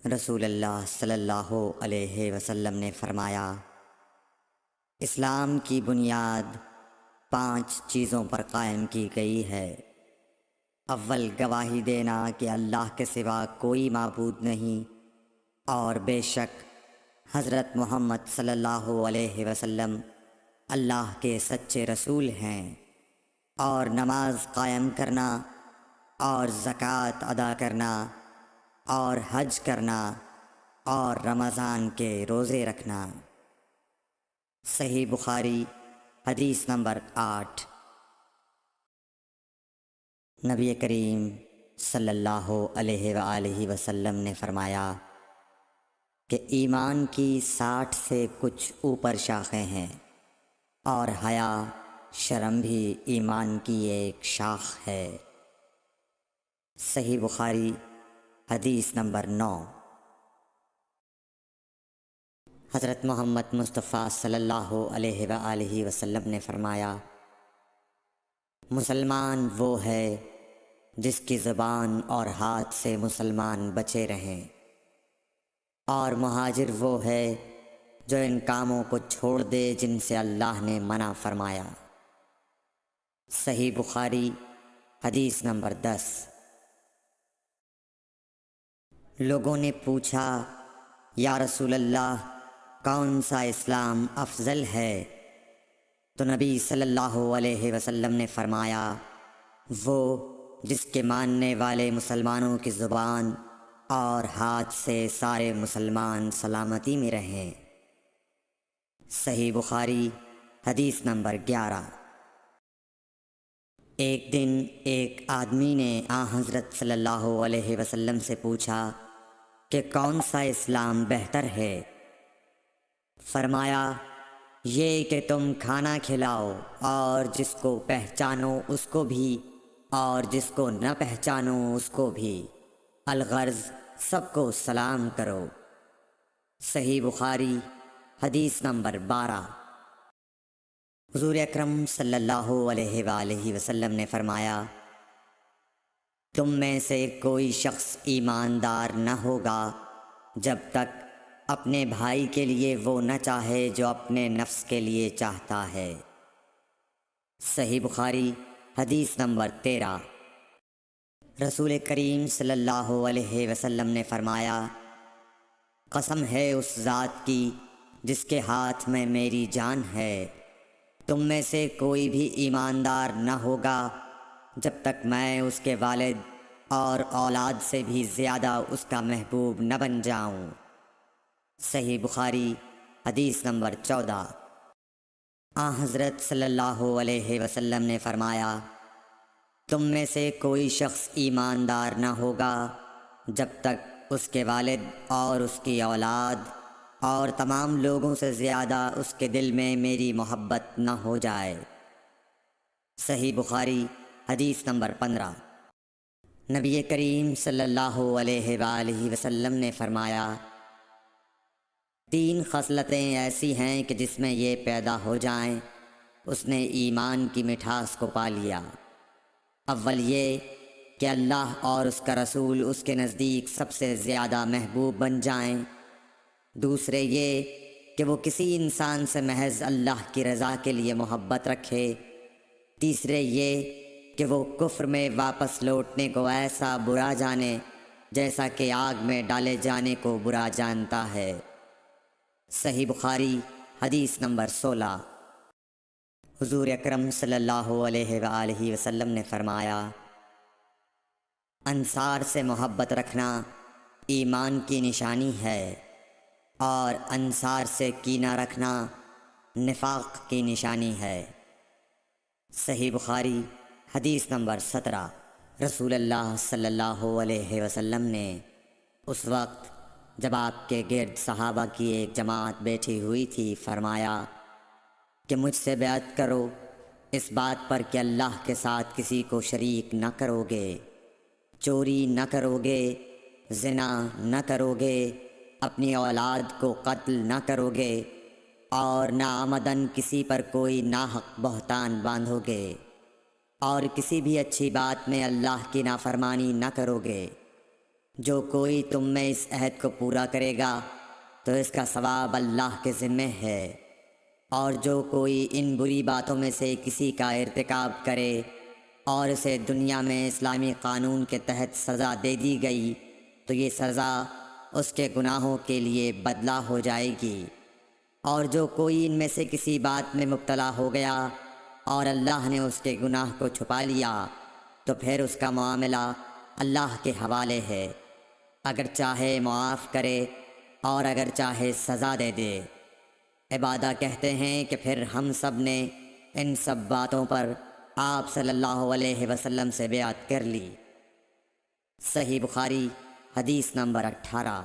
رسول اللہ صلی اللہ علیہ وسلم نے فرمایا، اسلام کی بنیاد 5 چیزوں پر قائم کی گئی ہے۔ اول، گواہی دینا کہ اللہ کے سوا کوئی معبود نہیں اور بے شک حضرت محمد صلی اللہ علیہ وسلم اللہ کے سچے رسول ہیں، اور نماز قائم کرنا اور زکوٰۃ ادا کرنا اور حج کرنا اور رمضان کے روزے رکھنا۔ صحیح بخاری حدیث نمبر 8۔ نبی کریم صلی اللہ علیہ وآلہ وسلم نے فرمایا کہ ایمان کی 60 سے کچھ اوپر شاخیں ہیں، اور حیا شرم بھی ایمان کی ایک شاخ ہے۔ صحیح بخاری حدیث نمبر 9۔ حضرت محمد مصطفیٰ صلی اللہ علیہ وآلہ وسلم نے فرمایا، مسلمان وہ ہے جس کی زبان اور ہاتھ سے مسلمان بچے رہیں، اور مہاجر وہ ہے جو ان کاموں کو چھوڑ دے جن سے اللہ نے منع فرمایا۔ صحیح بخاری حدیث نمبر 10۔ لوگوں نے پوچھا، یا رسول اللہ، کون سا اسلام افضل ہے؟ تو نبی صلی اللہ علیہ وسلم نے فرمایا، وہ جس کے ماننے والے مسلمانوں کی زبان اور ہاتھ سے سارے مسلمان سلامتی میں رہیں۔ صحیح بخاری حدیث نمبر 11۔ ایک دن ایک آدمی نے حضرت صلی اللہ علیہ وسلم سے پوچھا کہ کون سا اسلام بہتر ہے؟ فرمایا، یہ کہ تم کھانا کھلاؤ اور جس کو پہچانو اس کو بھی اور جس کو نہ پہچانو اس کو بھی، الغرض سب کو سلام کرو۔ صحیح بخاری حدیث نمبر 12۔ حضور اکرم صلی اللہ علیہ وآلہ وسلم نے فرمایا، تم میں سے کوئی شخص ایماندار نہ ہوگا جب تک اپنے بھائی کے لیے وہ نہ چاہے جو اپنے نفس کے لیے چاہتا ہے۔ صحیح بخاری حدیث نمبر 13۔ رسول کریم صلی اللہ علیہ وسلم نے فرمایا، قسم ہے اس ذات کی جس کے ہاتھ میں میری جان ہے، تم میں سے کوئی بھی ایماندار نہ ہوگا جب تک میں اس کے والد اور اولاد سے بھی زیادہ اس کا محبوب نہ بن جاؤں۔ صحیح بخاری حدیث نمبر 14۔ حضرت صلی اللہ علیہ وسلم نے فرمایا، تم میں سے کوئی شخص ایماندار نہ ہوگا جب تک اس کے والد اور اس کی اولاد اور تمام لوگوں سے زیادہ اس کے دل میں میری محبت نہ ہو جائے۔ صحیح بخاری حدیث نمبر 15۔ نبی کریم صلی اللہ علیہ وآلہ وسلم نے فرمایا، 3 خصلتیں ایسی ہیں کہ جس میں یہ پیدا ہو جائیں اس نے ایمان کی مٹھاس کو پا لیا۔ اول یہ کہ اللہ اور اس کا رسول اس کے نزدیک سب سے زیادہ محبوب بن جائیں۔ دوسرے یہ کہ وہ کسی انسان سے محض اللہ کی رضا کے لیے محبت رکھے۔ تیسرے یہ کہ وہ کفر میں واپس لوٹنے کو ایسا برا جانے جیسا کہ آگ میں ڈالے جانے کو برا جانتا ہے۔ صحیح بخاری حدیث نمبر 16۔ حضور اکرم صلی اللہ علیہ وآلہ وسلم نے فرمایا، انصار سے محبت رکھنا ایمان کی نشانی ہے، اور انصار سے کینہ رکھنا نفاق کی نشانی ہے۔ صحیح بخاری حدیث نمبر 17۔ رسول اللہ صلی اللہ علیہ وسلم نے اس وقت جب آپ کے گرد صحابہ کی ایک جماعت بیٹھی ہوئی تھی فرمایا کہ مجھ سے بیعت کرو اس بات پر کہ اللہ کے ساتھ کسی کو شریک نہ کرو گے، چوری نہ کرو گے، زنا نہ کرو گے، اپنی اولاد کو قتل نہ کرو گے، اور نہ آمدن کسی پر کوئی ناحق بہتان باندھو گے، اور کسی بھی اچھی بات میں اللہ کی نافرمانی نہ کرو گے۔ جو کوئی تم میں اس عہد کو پورا کرے گا تو اس کا ثواب اللہ کے ذمہ ہے، اور جو کوئی ان بری باتوں میں سے کسی کا ارتکاب کرے اور اسے دنیا میں اسلامی قانون کے تحت سزا دے دی گئی تو یہ سزا اس کے گناہوں کے لیے بدلہ ہو جائے گی، اور جو کوئی ان میں سے کسی بات میں مبتلا ہو گیا اور اللہ نے اس کے گناہ کو چھپا لیا تو پھر اس کا معاملہ اللہ کے حوالے ہے، اگر چاہے معاف کرے اور اگر چاہے سزا دے دے۔ عبادہ کہتے ہیں کہ پھر ہم سب نے ان سب باتوں پر آپ صلی اللہ علیہ وسلم سے بیعت کر لی۔ صحیح بخاری حدیث نمبر 18۔